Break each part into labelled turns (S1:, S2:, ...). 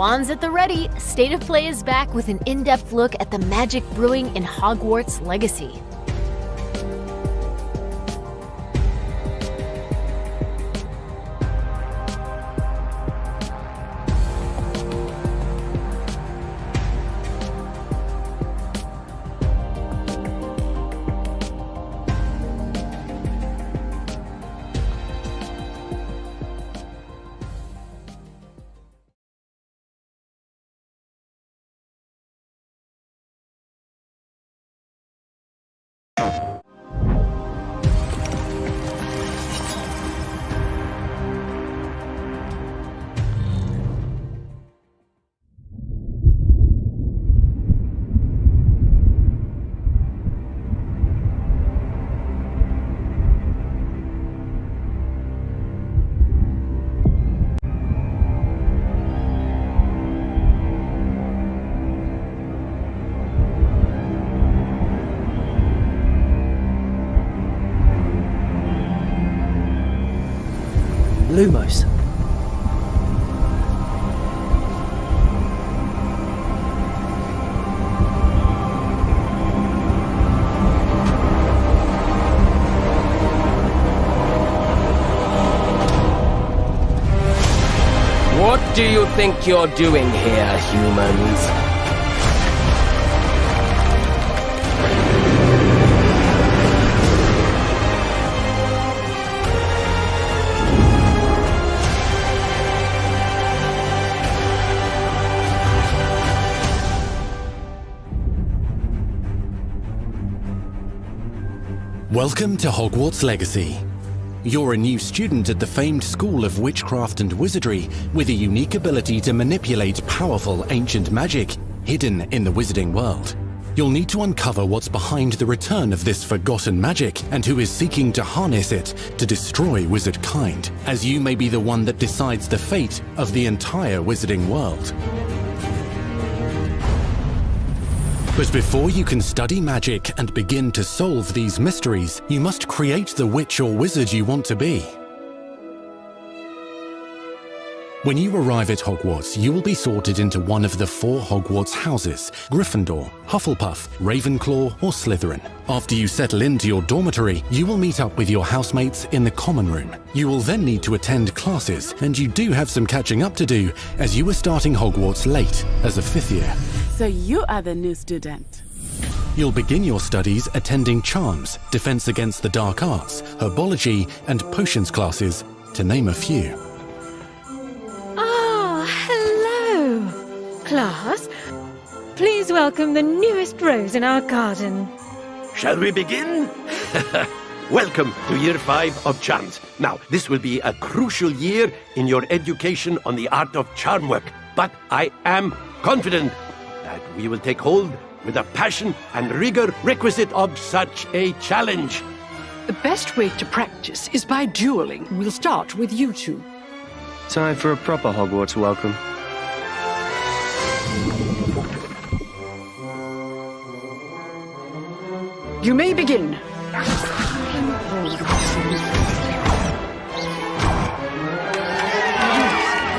S1: Wands at the ready, State of Play is back with an in-depth look at the magic brewing in Hogwarts Legacy.
S2: Lumos.
S3: What do you think you're doing here, humans?
S4: Welcome to Hogwarts Legacy. You're a new student at the famed School of Witchcraft and Wizardry with a unique ability to manipulate powerful ancient magic hidden in the wizarding world. You'll need to uncover what's behind the return of this forgotten magic and who is seeking to harness it to destroy wizard kind, as you may be the one that decides the fate of the entire wizarding world. But before you can study magic and begin to solve these mysteries, you must create the witch or wizard you want to be. When you arrive at Hogwarts, you will be sorted into one of the 4 Hogwarts houses: Gryffindor, Hufflepuff, Ravenclaw, or Slytherin. After you settle into your dormitory, you will meet up with your housemates in the common room. You will then need to attend classes, and you do have some catching up to do, as you are starting Hogwarts late as a 5th year.
S5: So you are the new student.
S4: You'll begin your studies attending Charms, Defense Against the Dark Arts, Herbology, and Potions classes, to name a few.
S6: Ah, hello, class. Please welcome the newest rose in our garden.
S7: Shall we begin? Welcome to Year 5 of Charms. Now, this will be a crucial year in your education on the art of charm work, but I am confident that we will take hold with the passion and rigor requisite of such a challenge.
S8: The best way to practice is by dueling. We'll start with you two.
S2: Time for a proper Hogwarts welcome.
S8: You may begin.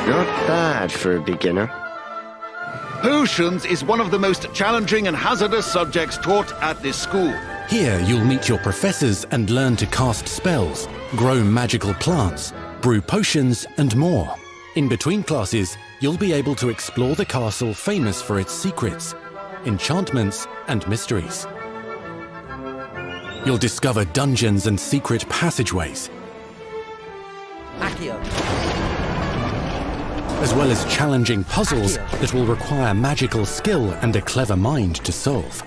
S2: Not bad for a beginner.
S9: Potions is one of the most challenging and hazardous subjects taught at this school.
S4: Here you'll meet your professors and learn to cast spells, grow magical plants, brew potions, and more. In between classes, you'll be able to explore the castle famous for its secrets, enchantments, and mysteries. You'll discover dungeons and secret passageways, as well as challenging puzzles that will require magical skill and a clever mind to solve.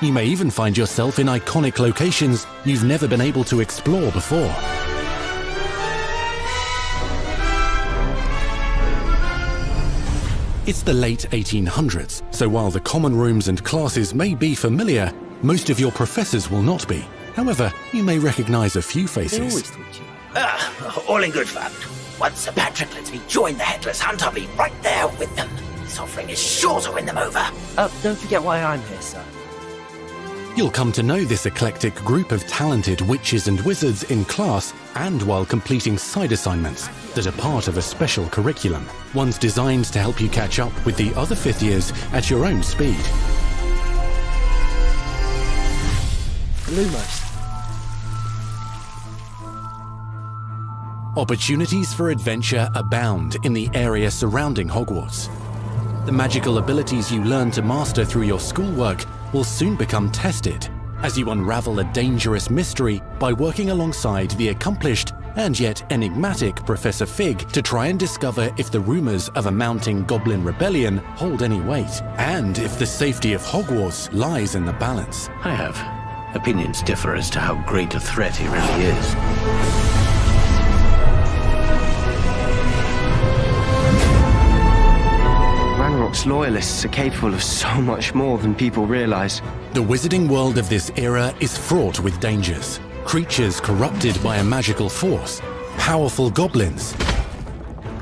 S4: You may even find yourself in iconic locations you've never been able to explore before. It's the late 1800s, so while the common rooms and classes may be familiar, most of your professors will not be. However, you may recognize a few faces.
S10: All in good fun. Once Sir Patrick lets me join the Headless Hunt, I'll be right there with them. This offering is sure to win them over.
S2: Don't forget why I'm here, sir.
S4: You'll come to know this eclectic group of talented witches and wizards in class and while completing side assignments that are part of a special curriculum, ones designed to help you catch up with the other 5th years at your own speed.
S3: Lumos.
S4: Opportunities for adventure abound in the area surrounding Hogwarts. The magical abilities you learn to master through your schoolwork will soon become tested as you unravel a dangerous mystery by working alongside the accomplished and yet enigmatic Professor Fig to try and discover if the rumors of a mounting goblin rebellion hold any weight, and if the safety of Hogwarts lies in the balance.
S10: I have. Opinions differ as to how great a threat he really is.
S2: Ranrock's loyalists are capable of so much more than people realize.
S4: The wizarding world of this era is fraught with dangers. Creatures corrupted by a magical force, powerful goblins,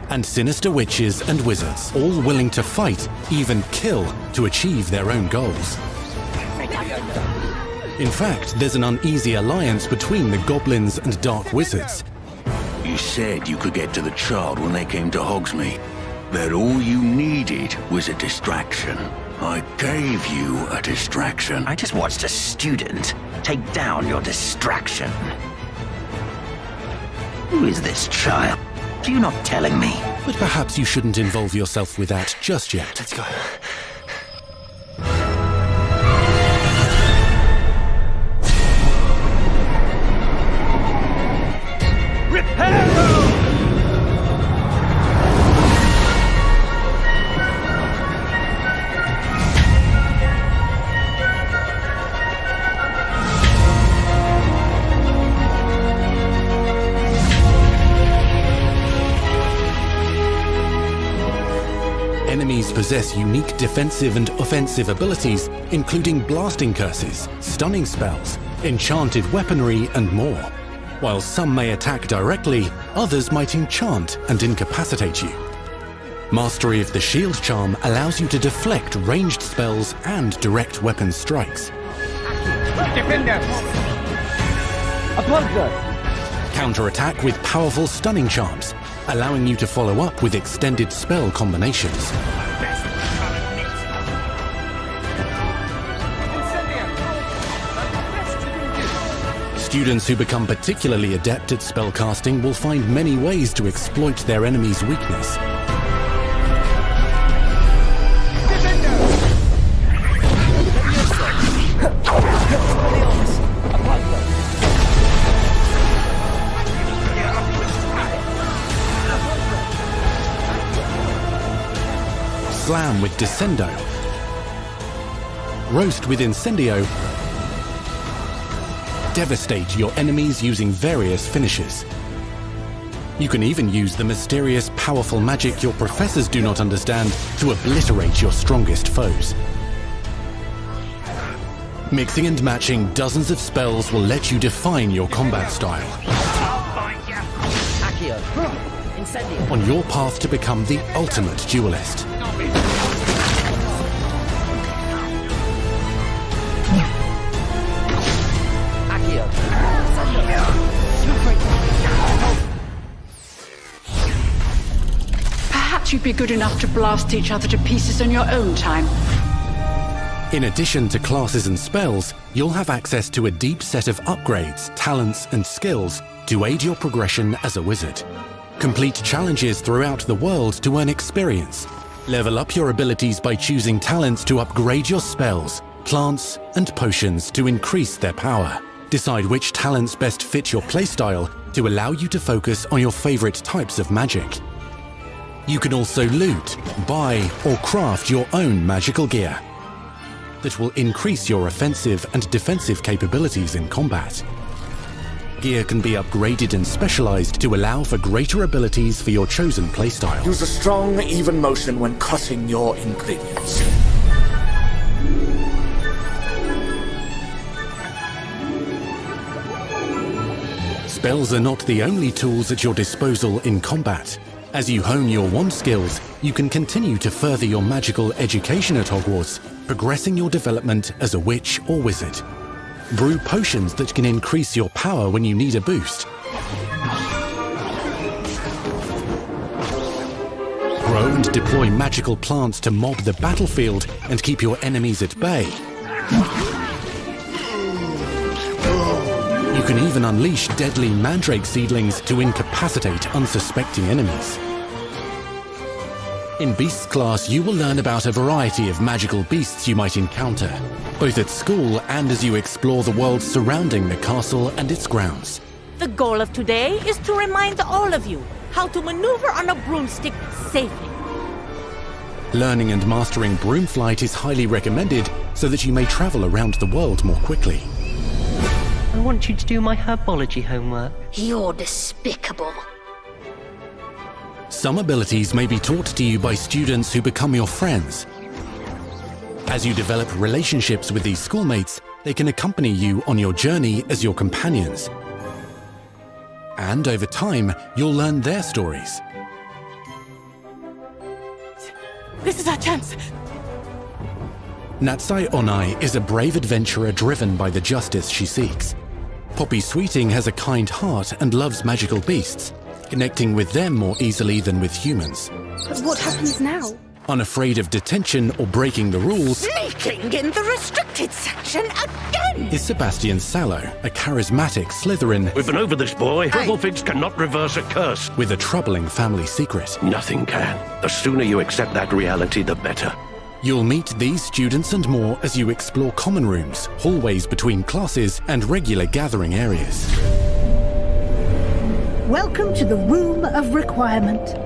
S4: and sinister witches and wizards, all willing to fight, even kill, to achieve their own goals. In fact, there's an uneasy alliance between the goblins and dark wizards.
S11: You said you could get to the child when they came to Hogsmeade. That all you needed was a distraction. I gave you a distraction.
S10: I just watched a student take down your distraction. Who is this child? Are you not telling me?
S4: But perhaps you shouldn't involve yourself with that just yet.
S2: Let's go.
S4: Enemies possess unique defensive and offensive abilities, including blasting curses, stunning spells, enchanted weaponry, and more. While some may attack directly, others might enchant and incapacitate you. Mastery of the shield charm allows you to deflect ranged spells and direct weapon strikes. Counterattack with powerful stunning charms, allowing you to follow up with extended spell combinations. Students who become particularly adept at spellcasting will find many ways to exploit their enemy's weakness. Slam with Descendo, Roast with Incendio, devastate your enemies using various finishes. You can even use the mysterious, powerful magic your professors do not understand to obliterate your strongest foes. Mixing and matching dozens of spells will let you define your combat style. On your path to become the ultimate duelist.
S8: Perhaps you'd be good enough to blast each other to pieces on your own time.
S4: In addition to classes and spells, you'll have access to a deep set of upgrades, talents, and skills to aid your progression as a wizard. Complete challenges throughout the world to earn experience. Level up your abilities by choosing talents to upgrade your spells, plants, and potions to increase their power. Decide which talents best fit your playstyle to allow you to focus on your favorite types of magic. You can also loot, buy, or craft your own magical gear that will increase your offensive and defensive capabilities in combat. Gear can be upgraded and specialized to allow for greater abilities for your chosen playstyle.
S12: Use a strong, even motion when cutting your ingredients.
S4: Spells are not the only tools at your disposal in combat. As you hone your wand skills, you can continue to further your magical education at Hogwarts progressing your development as a witch or wizard. Brew potions that can increase your power when you need a boost. Grow and deploy magical plants to mob the battlefield and keep your enemies at bay. You can even unleash deadly mandrake seedlings to incapacitate unsuspecting enemies. In Beasts class, you will learn about a variety of magical beasts you might encounter, both at school and as you explore the world surrounding the castle and its grounds.
S13: The goal of today is to remind all of you how to maneuver on a broomstick safely.
S4: Learning and mastering broom flight is highly recommended so that you may travel around the world more quickly.
S14: I want you to do my herbology homework.
S1: You're despicable.
S4: Some abilities may be taught to you by students who become your friends. As you develop relationships with these schoolmates, they can accompany you on your journey as your companions. And over time, you'll learn their stories.
S5: This is our chance.
S4: Natsai Onai is a brave adventurer driven by the justice she seeks. Poppy Sweeting has a kind heart and loves magical beasts, connecting with them more easily than with humans.
S15: But what happens now?
S4: Unafraid of detention or breaking the rules,
S13: Sneaking in the restricted section again!
S4: is Sebastian Sallow, a charismatic Slytherin.
S7: We've been over this, boy. Grifflefigs cannot reverse a curse.
S4: With a troubling family secret.
S7: Nothing can. The sooner you accept that reality, the better.
S4: You'll meet these students and more as you explore common rooms, hallways between classes, and regular gathering areas.
S15: Welcome to the Room of Requirement.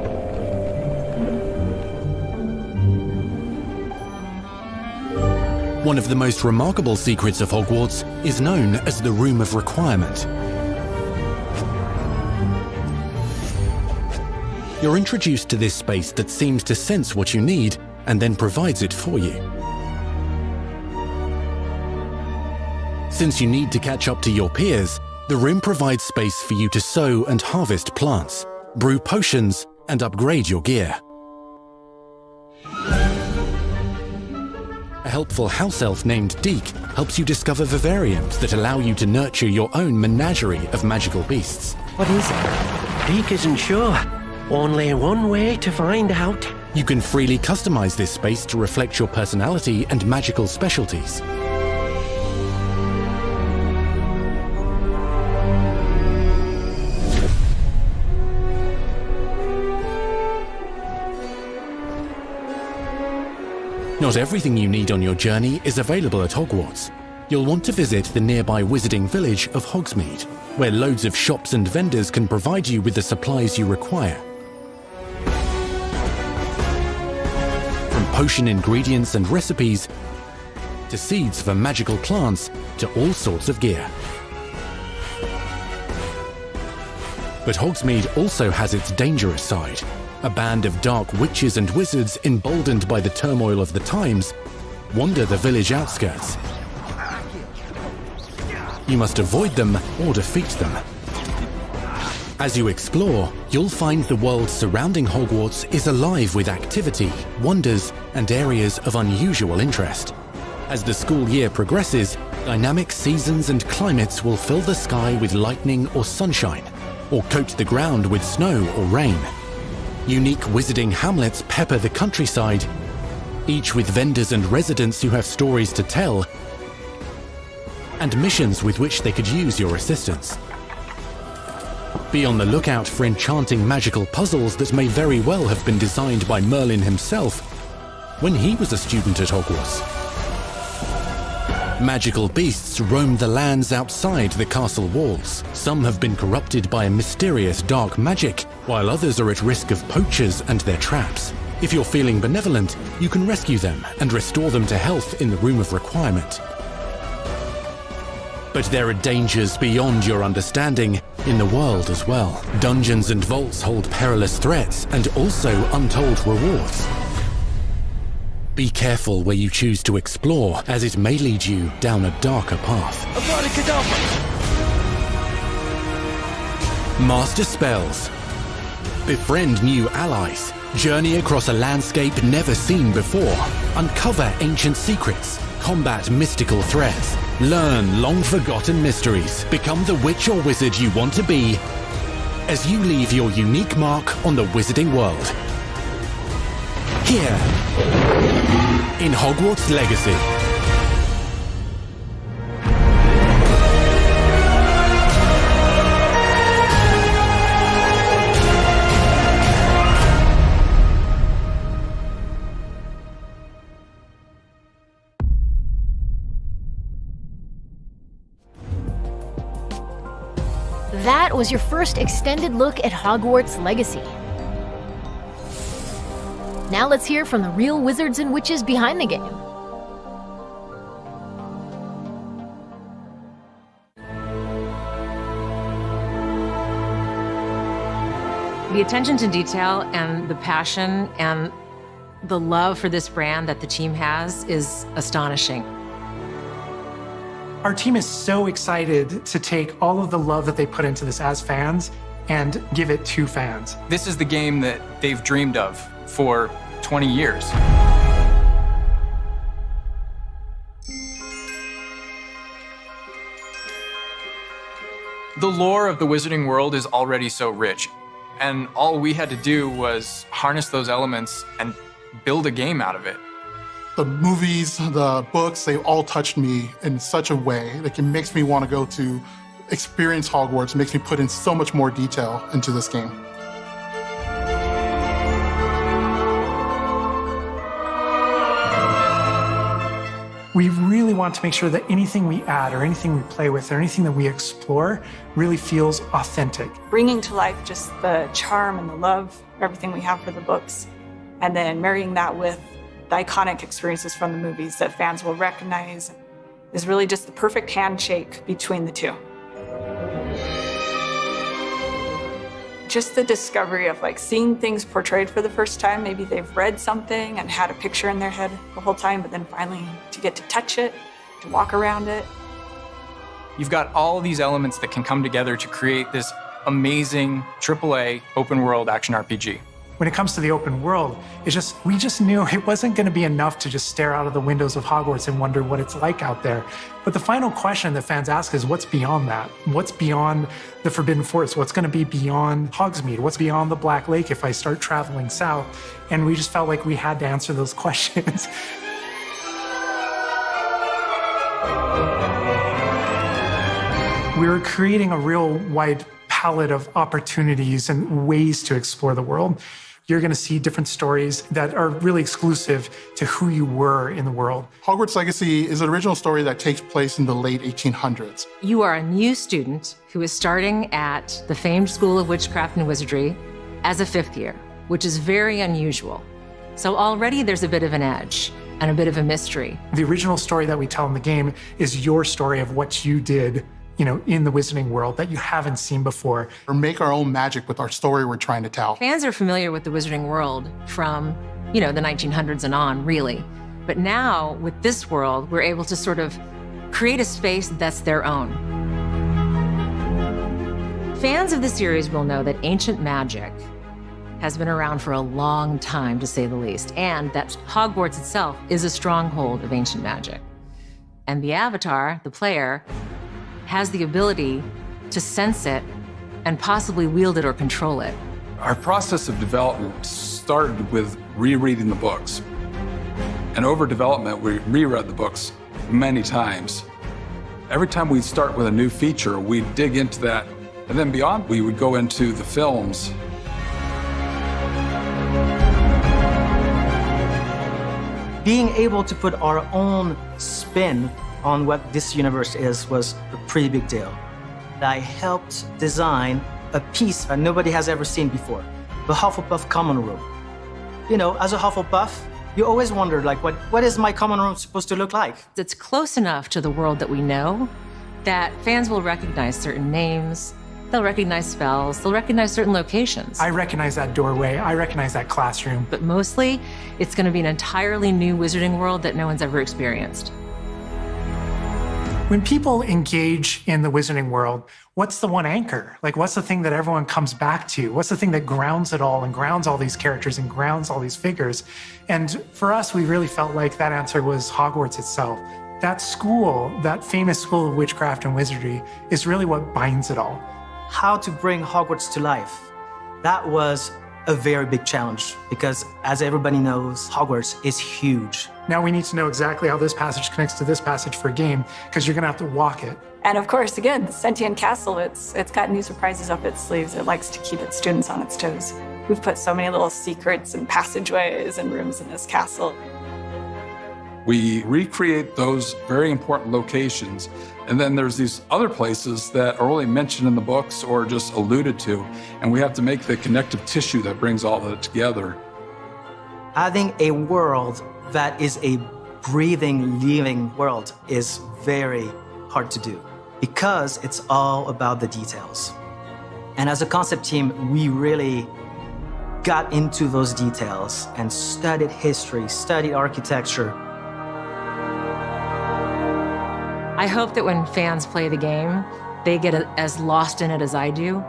S4: One of the most remarkable secrets of Hogwarts is known as the Room of Requirement. You're introduced to this space that seems to sense what you need and then provides it for you. Since you need to catch up to your peers, the room provides space for you to sow and harvest plants, brew potions, and upgrade your gear. A helpful house elf named Deke helps you discover vivariums that allow you to nurture your own menagerie of magical beasts.
S14: What is it?
S3: Deke isn't sure. Only one way to find out.
S4: You can freely customize this space to reflect your personality and magical specialties. Not everything you need on your journey is available at Hogwarts. You'll want to visit the nearby wizarding village of Hogsmeade, where loads of shops and vendors can provide you with the supplies you require. From potion ingredients and recipes, to seeds for magical plants, to all sorts of gear. But Hogsmeade also has its dangerous side. A band of dark witches and wizards, emboldened by the turmoil of the times, wander the village outskirts. You must avoid them or defeat them. As you explore, you'll find the world surrounding Hogwarts is alive with activity, wonders, and areas of unusual interest. As the school year progresses, dynamic seasons and climates will fill the sky with lightning or sunshine, or coat the ground with snow or rain. Unique wizarding hamlets pepper the countryside, each with vendors and residents who have stories to tell, and missions with which they could use your assistance. Be on the lookout for enchanting magical puzzles that may very well have been designed by Merlin himself when he was a student at Hogwarts. Magical beasts roam the lands outside the castle walls. Some have been corrupted by a mysterious dark magic, while others are at risk of poachers and their traps. If you're feeling benevolent, you can rescue them and restore them to health in the Room of Requirement. But there are dangers beyond your understanding in the world as well. Dungeons and vaults hold perilous threats and also untold rewards. Be careful where you choose to explore, as it may lead you down a darker path. Master spells. Befriend new allies. Journey across a landscape never seen before. Uncover ancient secrets. Combat mystical threats. Learn long-forgotten mysteries. Become the witch or wizard you want to be as you leave your unique mark on the wizarding world. Here, in Hogwarts Legacy.
S1: That was your first extended look at Hogwarts Legacy. Now let's hear from the real wizards and witches behind the game.
S16: The attention to detail and the passion and the love for this brand that the team has is astonishing.
S17: Our team is so excited to take all of the love that they put into this as fans and give it to fans.
S18: This is the game that they've dreamed of for 20 years. The lore of the Wizarding World is already so rich, and all we had to do was harness those elements and build a game out of it.
S19: The movies, the books, they all touched me in such a way. Like, it makes me want to go to experience Hogwarts. It makes me put in so much more detail into this game.
S17: We really want to make sure that anything we add or anything we play with or anything that we explore really feels authentic.
S20: Bringing to life just the charm and the love, everything we have for the books, and then marrying that with the iconic experiences from the movies that fans will recognize is really just the perfect handshake between the two. Just the discovery of like seeing things portrayed for the first time. Maybe they've read something and had a picture in their head the whole time, but then finally to get to touch it, to walk around it.
S18: You've got all of these elements that can come together to create this amazing AAA open world action RPG.
S17: When it comes to the open world, we just knew it wasn't going to be enough to just stare out of the windows of Hogwarts and wonder what it's like out there. But the final question that fans ask is, what's beyond that? What's beyond the Forbidden Forest? What's going to be beyond Hogsmeade? What's beyond the Black Lake if I start traveling south? And we just felt like we had to answer those questions. We were creating a real wide palette of opportunities and ways to explore the world. You're going to see different stories that are really exclusive to who you were in the world.
S19: Hogwarts Legacy is an original story that takes place in the late 1800s.
S16: You are a new student who is starting at the famed School of Witchcraft and Wizardry as a 5th year, which is very unusual. So already there's a bit of an edge and a bit of a mystery.
S17: The original story that we tell in the game is your story of what you did, in the Wizarding World that you haven't seen before.
S19: Or make our own magic with our story we're trying to tell.
S16: Fans are familiar with the Wizarding World from, the 1900s and on, really. But now, with this world, we're able to sort of create a space that's their own. Fans of the series will know that ancient magic has been around for a long time, to say the least, and that Hogwarts itself is a stronghold of ancient magic. And the Avatar, the player, has the ability to sense it and possibly wield it or control it.
S21: Our process of development started with rereading the books. And over development, we reread the books many times. Every time we'd start with a new feature, we'd dig into that. And then beyond, we would go into the films.
S22: Being able to put our own spin on what this universe is was a pretty big deal. I helped design a piece that nobody has ever seen before, the Hufflepuff common room. As a Hufflepuff, you always wonder, what is my common room supposed to look like?
S16: It's close enough to the world that we know that fans will recognize certain names, they'll recognize spells, they'll recognize certain locations.
S17: I recognize that doorway, I recognize that classroom.
S16: But mostly, it's going to be an entirely new Wizarding World that no one's ever experienced.
S17: When people engage in the wizarding world, what's the one anchor? Like, what's the thing that everyone comes back to? What's the thing that grounds it all and grounds all these characters and grounds all these figures? And for us, we really felt like that answer was Hogwarts itself. That school, that famous school of witchcraft and wizardry, is really what binds it all.
S22: How to bring Hogwarts to life. That was a very big challenge because, as everybody knows, Hogwarts is huge.
S17: Now we need to know exactly how this passage connects to this passage for a game, because you're going to have to walk it.
S20: And of course, again, the Sentient Castle, it's got new surprises up its sleeves. It likes to keep its students on its toes. We've put so many little secrets and passageways and rooms in this castle.
S21: We recreate those very important locations, and then there's these other places that are only mentioned in the books or just alluded to, and we have to make the connective tissue that brings all of it together.
S22: Having a world that is a breathing, living world is very hard to do because it's all about the details. And as a concept team, we really got into those details and studied history, studied architecture.
S16: I hope that when fans play the game, they get as lost in it as I do.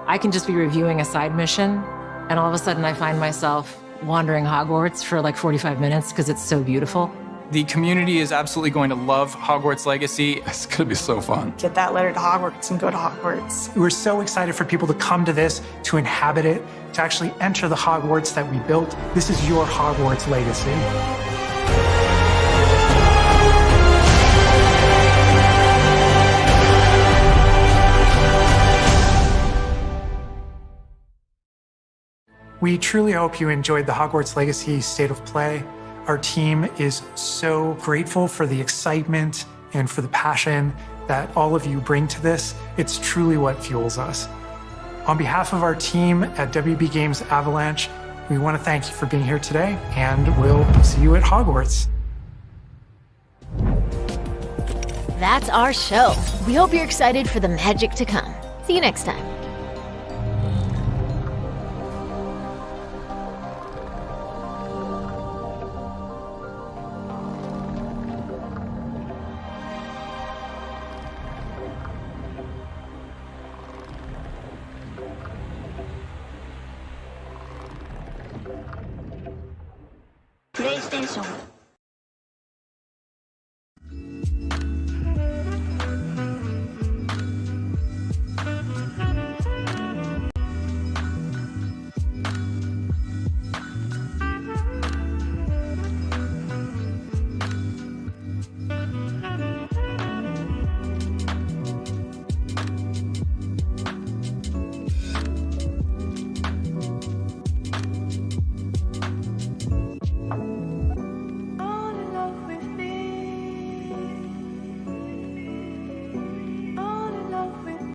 S16: I can just be reviewing a side mission, and all of a sudden I find myself wandering Hogwarts for like 45 minutes because it's so beautiful.
S18: The community is absolutely going to love Hogwarts Legacy. It's going to be so fun.
S20: Get that letter to Hogwarts and go to Hogwarts.
S17: We're so excited for people to come to this, to inhabit it, to actually enter the Hogwarts that we built. This is your Hogwarts Legacy. We truly hope you enjoyed the Hogwarts Legacy State of Play. Our team is so grateful for the excitement and for the passion that all of you bring to this. It's truly what fuels us. On behalf of our team at WB Games Avalanche, we want to thank you for being here today, and we'll see you at Hogwarts.
S1: That's our show. We hope you're excited for the magic to come. See you next time.
S6: PlayStation